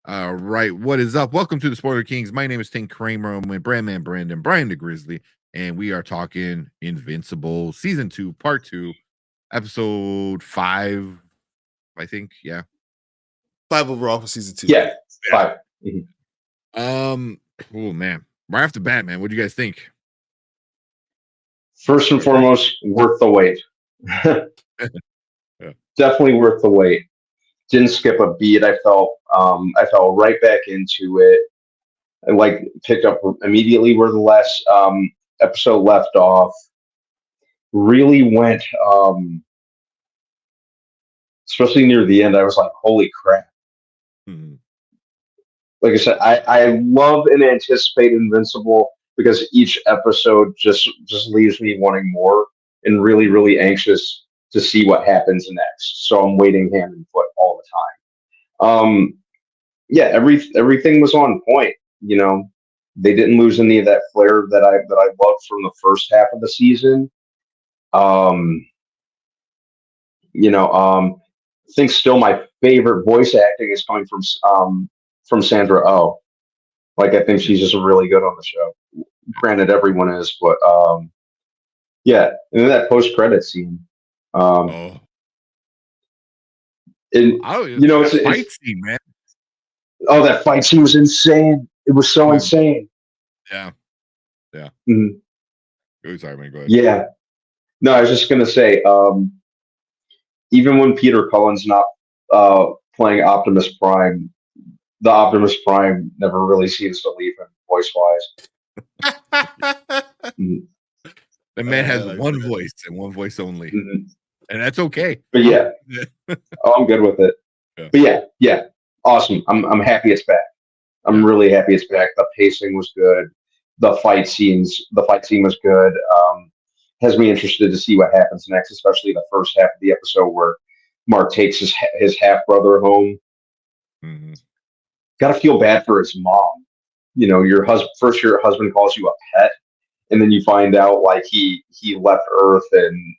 All right, what is up? Welcome to the Spoiler Kings. My name is Tim Kramer. I'm with Brandman Brandon, Brian the Grizzly, and we are talking Invincible Season 2, Part 2, Episode 5, I think. Yeah. 5 overall for season 2. Yeah, 5. Oh man. Right off the bat, man, what do you guys think? First and foremost, worth the wait. Yeah. Definitely worth the wait. Didn't skip a beat. I felt right back into it. I picked up immediately where the last episode left off. Really went, especially near the end. I was like, "Holy crap!" Mhm. Like I said, I love and anticipate Invincible because each episode just leaves me wanting more and really anxious to see what happens next. So I'm waiting hand and foot all the time. Yeah, everything was on point. You know, they didn't lose any of that flair that I loved from the first half of the season. I think still my favorite voice acting is coming from Sandra Oh. Like I think she's just really good on the show. Granted, everyone is, but yeah. And then that post credit scene. Oh, And that fight scene, man. Oh, that fight scene was insane. It was so insane. Yeah. Mm-hmm. Oh, sorry, man. Go ahead. Yeah. No, I was just gonna say, even when Peter Cullen's not playing Optimus Prime, the Optimus Prime never really seems to leave him voice wise. The man has one voice and one voice only, and that's okay. But yeah, I'm good with it. Yeah. But yeah, awesome. I'm happy it's back. I'm really happy it's back. The pacing was good. The fight scene was good. Has me interested to see what happens next, especially the first half of the episode where Mark takes his half brother home. Mm-hmm. Got to feel bad for his mom. You know, your husband calls you a pet, and then you find out like he left Earth and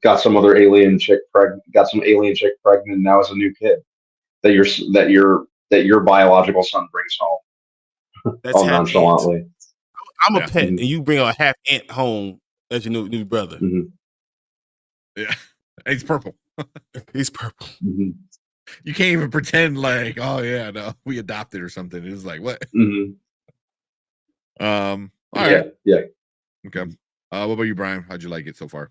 got some alien chick pregnant. And now has a new kid that your biological son brings home. That's nonchalantly. I'm a pet, and you bring a half ant home as your new brother. Mm-hmm. Yeah, he's purple. He's purple. Mm-hmm. You can't even pretend like, oh yeah, no, we adopted or something. It's like what? Mm-hmm. All right. Yeah. Okay. What about you, Brian? How'd you like it so far?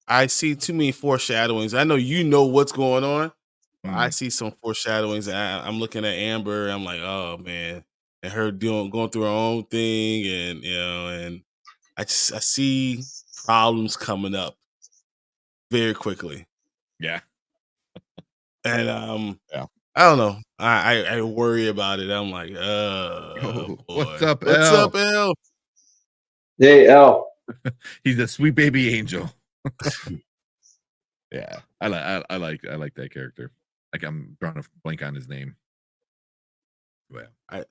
I see too many foreshadowings. I know you know what's going on. Mm-hmm. I see some foreshadowings. I'm looking at Amber. I'm like, oh man, and her going through her own thing, and and I see problems coming up very quickly. Yeah. And I don't know. I worry about it. I'm like, boy. What's up, What's L? up, L? Hey, L. He's a sweet baby angel. Yeah, I like that character. Like I'm drawing a blank on his name. Well, I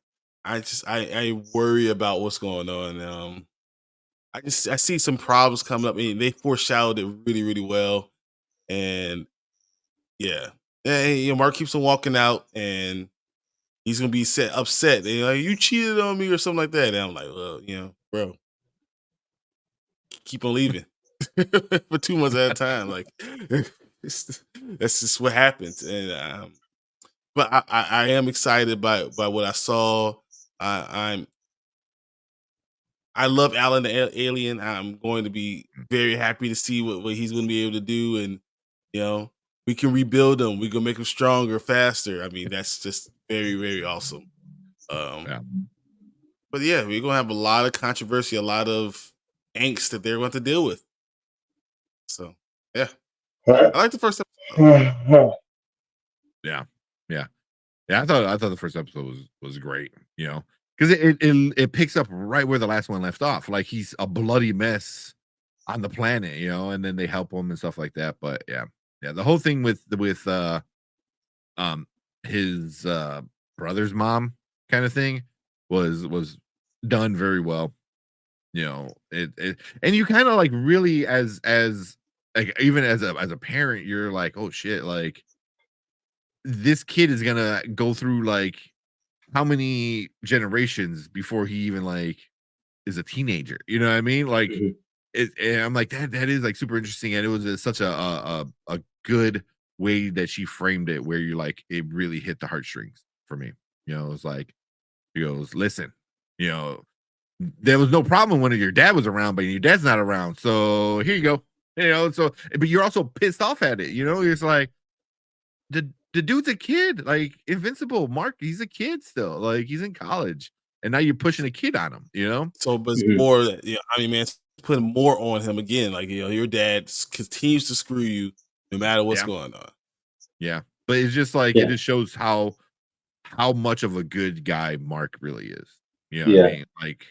worry about what's going on. I see some problems coming up. I mean, they foreshadowed it really well, and yeah. Mark keeps on walking out, and he's gonna be upset. And like, you cheated on me or something like that. And I'm like, well, bro, keep on leaving for 2 months at a time. Like, that's just what happens. And but I am excited by what I saw. I love Alan the Alien. I'm going to be very happy to see what he's going to be able to do, and we can rebuild him. We can make him stronger, faster. I mean, that's just very awesome. But yeah, we're gonna have a lot of controversy, a lot of angst that they're going to deal with. So yeah, I like the first episode. Yeah. I thought the first episode was great. Because it picks up right where the last one left off. Like he's a bloody mess on the planet, and then they help him and stuff like that. But yeah, the whole thing with his brother's mom kind of thing was done very well. It and you kind of like really as like even as a parent, you're like, oh shit, like this kid is gonna go through like how many generations before he even like is a teenager. You know what I mean? Like Mhm. and I'm like that is like super interesting, and it was such a good way that she framed it, where you like it really hit the heartstrings for me. You know, it was like he goes, listen, you know, there was no problem when your dad was around, but your dad's not around. So here you go. You know, so but you're also pissed off at it, you know, it's like the dude's a kid, like Invincible, Mark, he's a kid still, like he's in college, and now you're pushing a kid on him, you know? So, but it's Mhm. more that I mean, man, it's putting more on him again. Like your dad continues to screw you no matter what's Yeah, going on. yeah. But it's just like it Yeah. just shows how much of a good guy Mark really is. You know what I Yeah. mean? Like,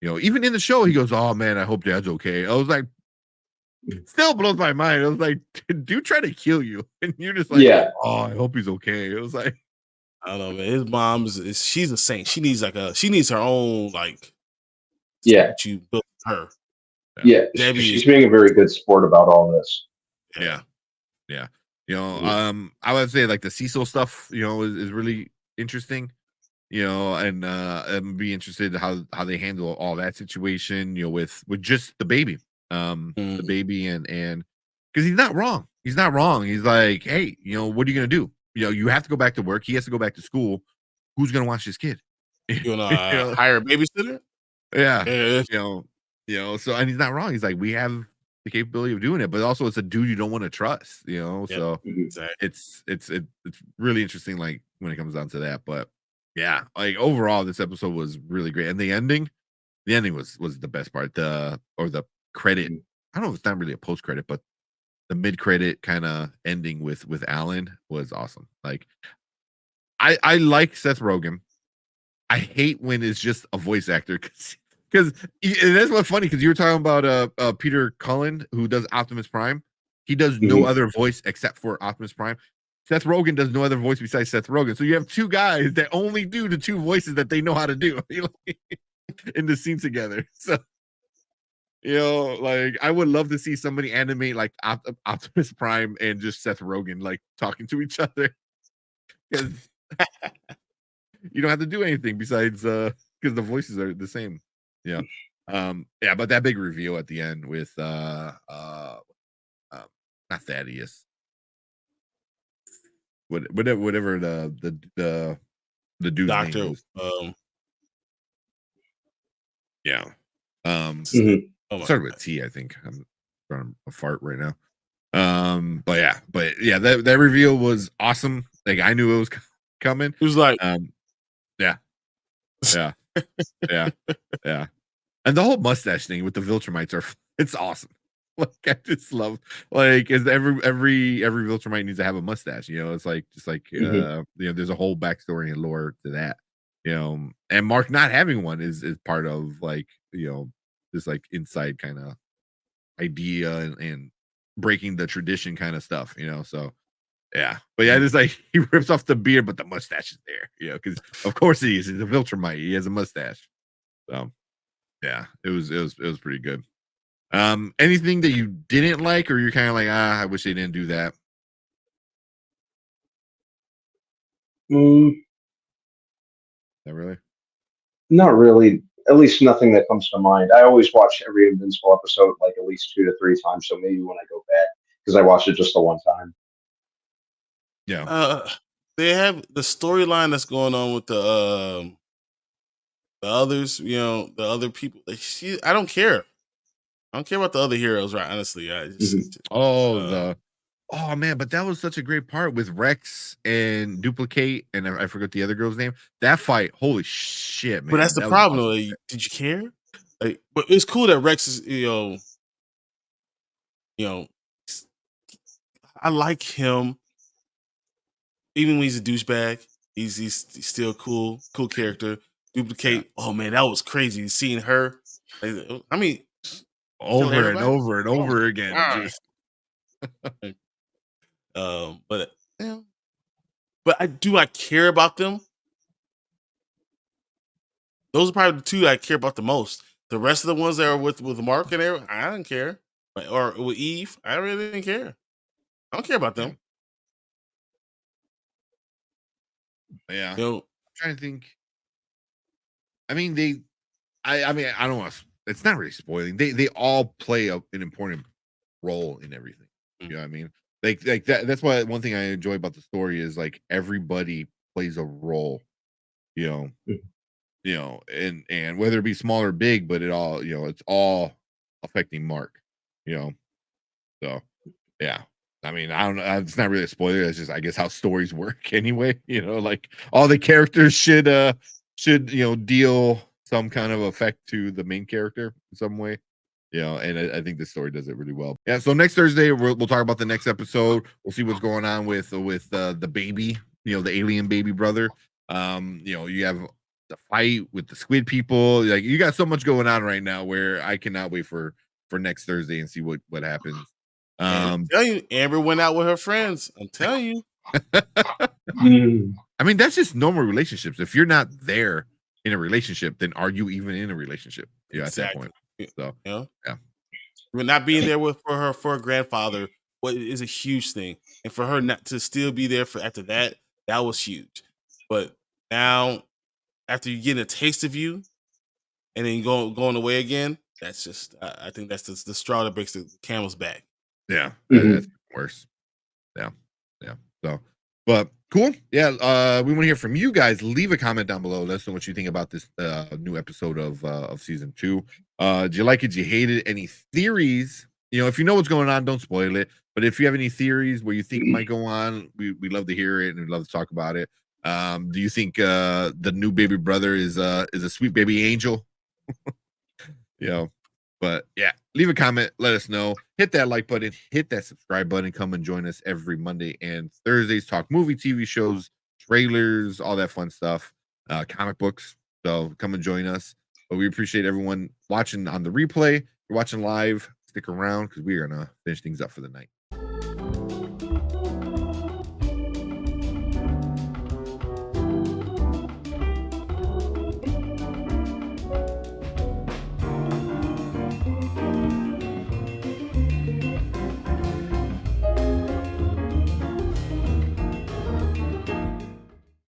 you know, even in the show, he goes, "Oh man, I hope dad's okay." I was like, still blows my mind. I was like, dude trying to kill you. And you're just like, Yeah. oh, I hope he's okay. It was like, I don't know, man. His mom's she's a saint. She needs her own like Yeah. statue built for her. yeah, Yeah. Debbie is She's being a very good sport about all this. yeah, yeah. yeah. You know, Mhm. I would say like the Cecil stuff, you know, is really interesting. You know, and be interested how they handle all that situation, you know, with just the Mhm. baby and because he's not wrong. He's not wrong. He's like, hey, you know, what are you gonna do? You know, you have to go back to work. He has to go back to school. Who's gonna watch this kid? You wanna you know, hire a babysitter? yeah, Yeah. you know, so and he's not wrong. He's like, we have the capability of doing it, but also it's a dude you don't want to trust, you know. Yep. So Mhm. Exactly. it's really interesting, like when it comes down to that. But yeah, like overall, this episode was really great, and the ending was the best part. The credit. Mhm. I don't know if it's not really a post credit, but the mid credit kind of ending with Alan was awesome. Like I like Seth Rogen. I hate when it's just a voice actor because and that's what's funny because you were talking about Peter Cullen who does Optimus Prime. He does no Mhm. other voice except for Optimus Prime. Seth Rogen does no other voice besides Seth Rogen. So you have two guys that only do the two voices that they know how to do in the scene together. So you know, like I would love to see somebody animate like Optimus Prime and just Seth Rogen like talking to each other because you don't have to do anything besides because the voices are the same. Yeah. Yeah, but that big reveal at the end with um not Thaddeus. Whatever the dude's name Doctor, is. Yeah. Um what's his name? Mhm. Oh my started with god. T, I think. I'm trying to fart right now. But yeah, that reveal was awesome. Like I knew it was coming. He was like, Um, yeah, yeah, yeah, yeah. And the whole mustache thing with the Viltrumites are it's awesome. Like I just love like is every Viltrumite needs to have a mustache, you know. It's like just like Mhm. you know, there's a whole backstory and lore to that. You know, and Mark not having one is part of like, you know, this like inside kind of idea and breaking the tradition kind of stuff, you know. So yeah, but yeah, mm, just like he rips off the beard, but the mustache is there, you know, because of course he is. He's a Viltrumite. He has a mustache. So yeah, it was pretty good. Anything that you didn't like, or you're kind of like, I wish they didn't do that. Mm, Not really. not really. At least nothing that comes to mind. I always watch every Invincible episode like at least 2 to 3 times. So maybe when I go back, because I watched it just the one time. Yeah, uh, they have the storyline that's going on with the others. You know, the other people. Like, I don't care. I don't care about the other heroes, right? Honestly, Mhm. oh uh, oh man, but that was such a great part with Rex and Duplicate, and I forgot the other girl's name. That fight, holy shit, but that's man, the that was problem. awesome. Though. Like, did you care? Like, but it's cool that Rex is, you know, s- I like him even when he's a douchebag. He's still cool character. Yeah, Duplicate. Oh man, that was crazy. Seeing her. Like, I mean, kill over and everybody. over and Oh over my again. god. Just But yeah, but I care about them. Those are probably the two I care about the most. The rest of the ones that are with Mark and everyone, I didn't care. Or with Eve, I really didn't care. I don't care about yeah, them. Yeah. You know, I'm trying to think. I mean, I mean, I don't want to. It's not really spoiling. They all play an important role in everything. You know what I mean? Like that. That's why one thing I enjoy about the story is like everybody plays a role. You know, and whether it be small or big, but it all it's all affecting Mark. You know, so yeah. I mean, I don't know. It's not really a spoiler. It's just I guess how stories work anyway. Like all the characters should deal some kind of effect to the main character in some way. And I think this story does it really well. Yeah. So next Thursday we'll talk about the next episode. We'll see what's going on with the baby, the alien baby brother. You have the fight with the squid people. Like you got so much going on right now where I cannot wait for next Thursday and see what happens. and I'm telling you, Amber went out with her friends. I'm telling you. I mean, that's just normal relationships. If you're not there in a relationship, then are you even in a relationship? At that point. So Yeah. yeah. But not being there for her grandfather is a huge thing. And for her not to still be there for after that was huge. But now after you get a taste of you and then going away again, that's just I think that's the straw that breaks the camel's back. Yeah. That's worse. Yeah. So, but cool. Yeah. We want to hear from you guys. Leave a comment down below. Let us know what you think about this new episode of season 2. Do you like it? Do you hate it? Any theories? If you know what's going on, don't spoil it. But if you have any theories where you think it might go on, we love to hear it and we'd love to talk about it. Do you think the new baby brother is a sweet baby angel? But yeah, leave a comment, let us know, hit that like button, hit that subscribe button, come and join us every Monday and Thursdays, talk movie, TV shows, trailers, all that fun stuff, comic books. So come and join us. But we appreciate everyone watching on the replay. If you're watching live, stick around because we're gonna finish things up for the night.